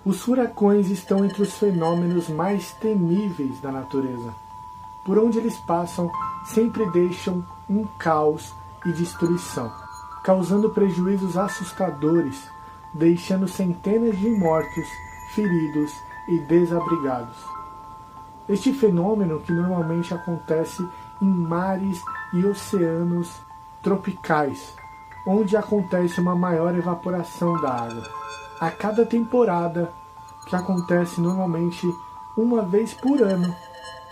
Os furacões estão entre os fenômenos mais temíveis da natureza. Por onde eles passam, sempre deixam um caos e destruição, causando prejuízos assustadores, deixando centenas de mortos, feridos e desabrigados. Este fenômeno, que normalmente acontece em mares e oceanos tropicais, onde acontece uma maior evaporação da água. A cada temporada, que acontece normalmente uma vez por ano,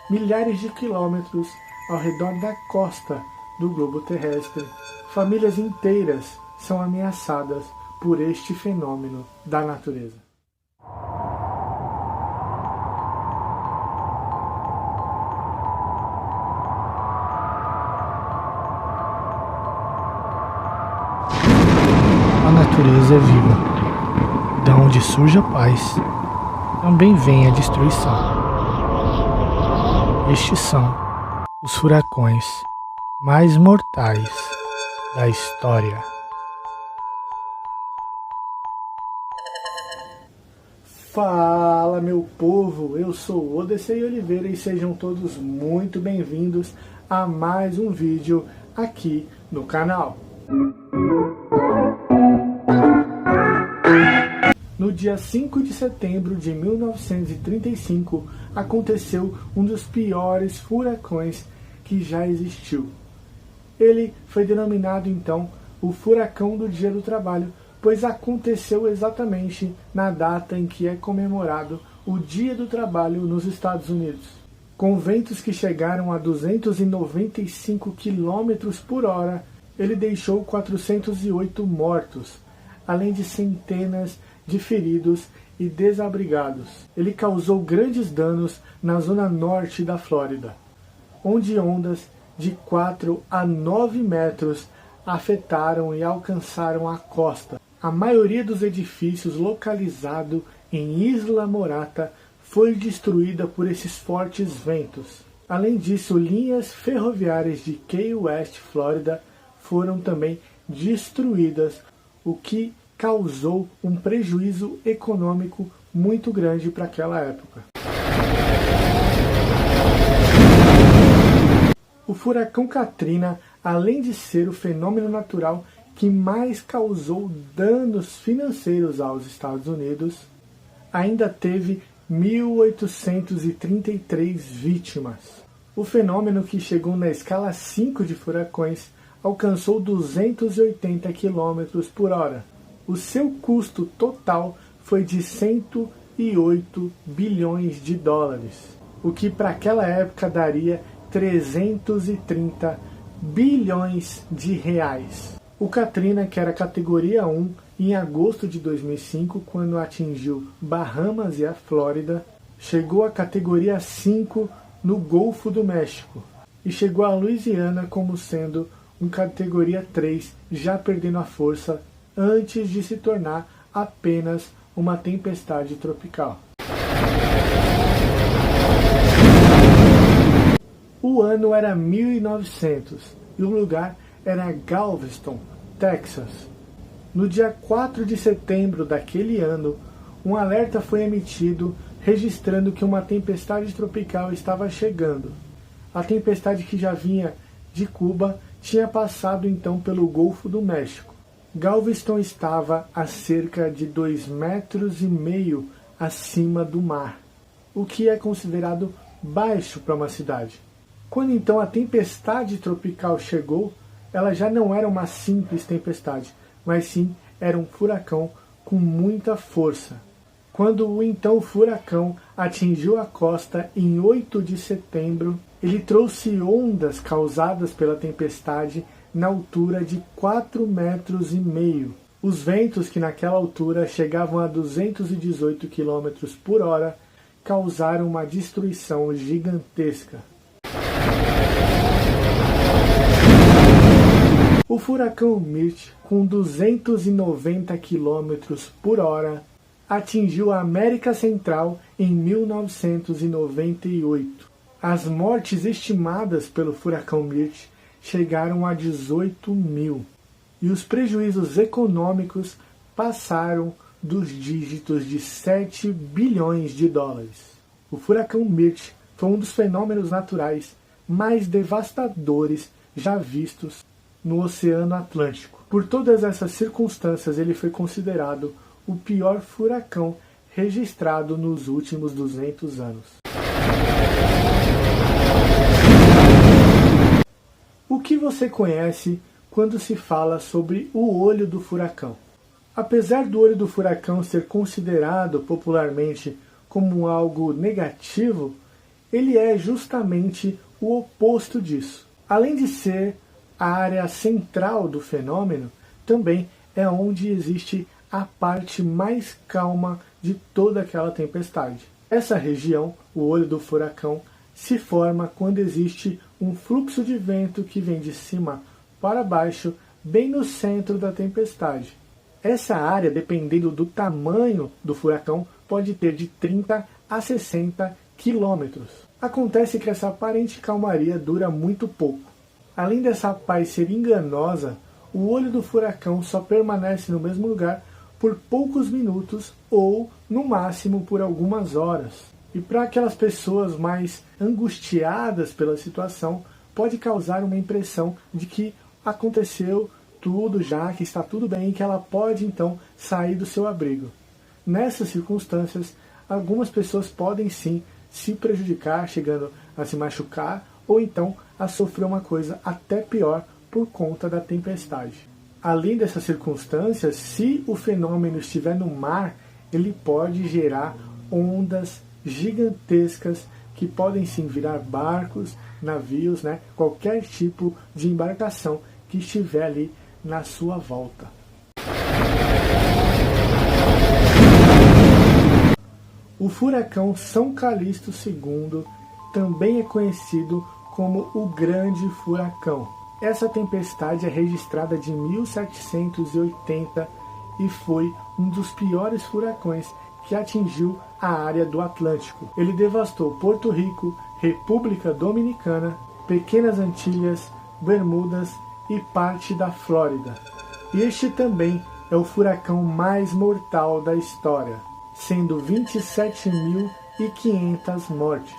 milhares de quilômetros ao redor da costa do globo terrestre, famílias inteiras são ameaçadas por este fenômeno da natureza. A natureza é viva. Da onde surge a paz, também vem a destruição. Estes são os furacões mais mortais da história. Fala, meu povo! Eu sou Odessei Oliveira e sejam todos muito bem-vindos a mais um vídeo aqui no canal. No dia 5 de setembro de 1935, aconteceu um dos piores furacões que já existiu. Ele foi denominado então o Furacão do Dia do Trabalho, pois aconteceu exatamente na data em que é comemorado o Dia do Trabalho nos Estados Unidos. Com ventos que chegaram a 295 km por hora, ele deixou 408 mortos, além de centenas de feridos e desabrigados. Ele causou grandes danos na zona norte da Flórida, onde ondas de 4 a 9 metros afetaram e alcançaram a costa. A maioria dos edifícios localizados em Isla Morata foi destruída por esses fortes ventos. Além disso, linhas ferroviárias de Key West, Flórida, foram também destruídas, o que causou um prejuízo econômico muito grande para aquela época. O furacão Katrina, além de ser o fenômeno natural que mais causou danos financeiros aos Estados Unidos, ainda teve 1.833 vítimas. O fenômeno, que chegou na escala 5 de furacões, alcançou 280 km por hora. O seu custo total foi de 108 bilhões de dólares, o que para aquela época daria 330 bilhões de reais. O Katrina, que era categoria 1, em agosto de 2005, quando atingiu Bahamas e a Flórida, chegou à categoria 5 no Golfo do México e chegou a Louisiana como sendo um categoria 3, já perdendo a força antes de se tornar apenas uma tempestade tropical. O ano era 1900 e o lugar era Galveston, Texas. No dia 4 de setembro daquele ano, um alerta foi emitido registrando que uma tempestade tropical estava chegando. A tempestade, que já vinha de Cuba, tinha passado então pelo Golfo do México. Galveston estava a cerca de 2,5 metros acima do mar, o que é considerado baixo para uma cidade. Quando então a tempestade tropical chegou, ela já não era uma simples tempestade, mas sim era um furacão com muita força. Quando o então furacão atingiu a costa em 8 de setembro, ele trouxe ondas causadas pela tempestade na altura de 4,5 metros. Os ventos, que naquela altura chegavam a 218 km por hora, causaram uma destruição gigantesca. O furacão Mitch, com 290 km por hora, atingiu a América Central em 1998. As mortes estimadas pelo furacão Mitch chegaram a 18 mil, e os prejuízos econômicos passaram dos dígitos de 7 bilhões de dólares. O furacão Mirth foi um dos fenômenos naturais mais devastadores já vistos no Oceano Atlântico. Por todas essas circunstâncias, ele foi considerado o pior furacão registrado nos últimos 200 anos. O que você conhece quando se fala sobre o olho do furacão? Apesar do olho do furacão ser considerado popularmente como algo negativo, ele é justamente o oposto disso. Além de ser a área central do fenômeno, também é onde existe a parte mais calma de toda aquela tempestade. Essa região, o olho do furacão, se forma quando existe um fluxo de vento que vem de cima para baixo, bem no centro da tempestade. Essa área, dependendo do tamanho do furacão, pode ter de 30 a 60 quilômetros. Acontece que essa aparente calmaria dura muito pouco. Além dessa paz ser enganosa, o olho do furacão só permanece no mesmo lugar por poucos minutos ou, no máximo, por algumas horas. E para aquelas pessoas mais angustiadas pela situação, pode causar uma impressão de que aconteceu tudo já, que está tudo bem, que ela pode então sair do seu abrigo. Nessas circunstâncias, algumas pessoas podem sim se prejudicar, chegando a se machucar ou então a sofrer uma coisa até pior por conta da tempestade. Além dessas circunstâncias, se o fenômeno estiver no mar, ele pode gerar ondas gigantescas que podem sim virar barcos, navios, qualquer tipo de embarcação que estiver ali na sua volta. O furacão São Calixto II também é conhecido como o Grande Furacão. Essa tempestade é registrada de 1780 e foi um dos piores furacões que atingiu a área do Atlântico. Ele devastou Porto Rico, República Dominicana, Pequenas Antilhas, Bermudas e parte da Flórida. Este também é o furacão mais mortal da história, sendo 27.500 mortes.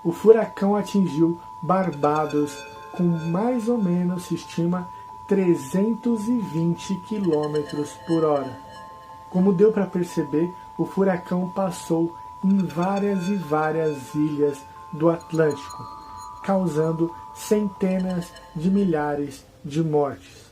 O furacão atingiu Barbados com mais ou menos, se estima, 320 km por hora. Como deu para perceber, o furacão passou em várias e várias ilhas do Atlântico, causando centenas de milhares de mortes.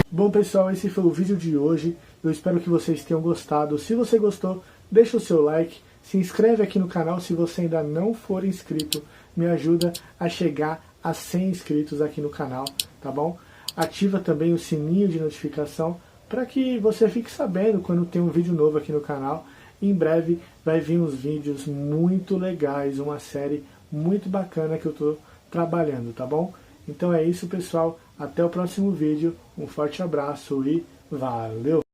Bom pessoal, esse foi o vídeo de hoje. Eu espero que vocês tenham gostado. Se você gostou, deixa o seu like, se inscreve aqui no canal se você ainda não for inscrito. Me ajuda a chegar a 100 inscritos aqui no canal, tá bom? Ativa também o sininho de notificação para que você fique sabendo quando tem um vídeo novo aqui no canal. Em breve vai vir uns vídeos muito legais, uma série muito bacana que eu estou trabalhando, tá bom? Então é isso pessoal, até o próximo vídeo, um forte abraço e valeu!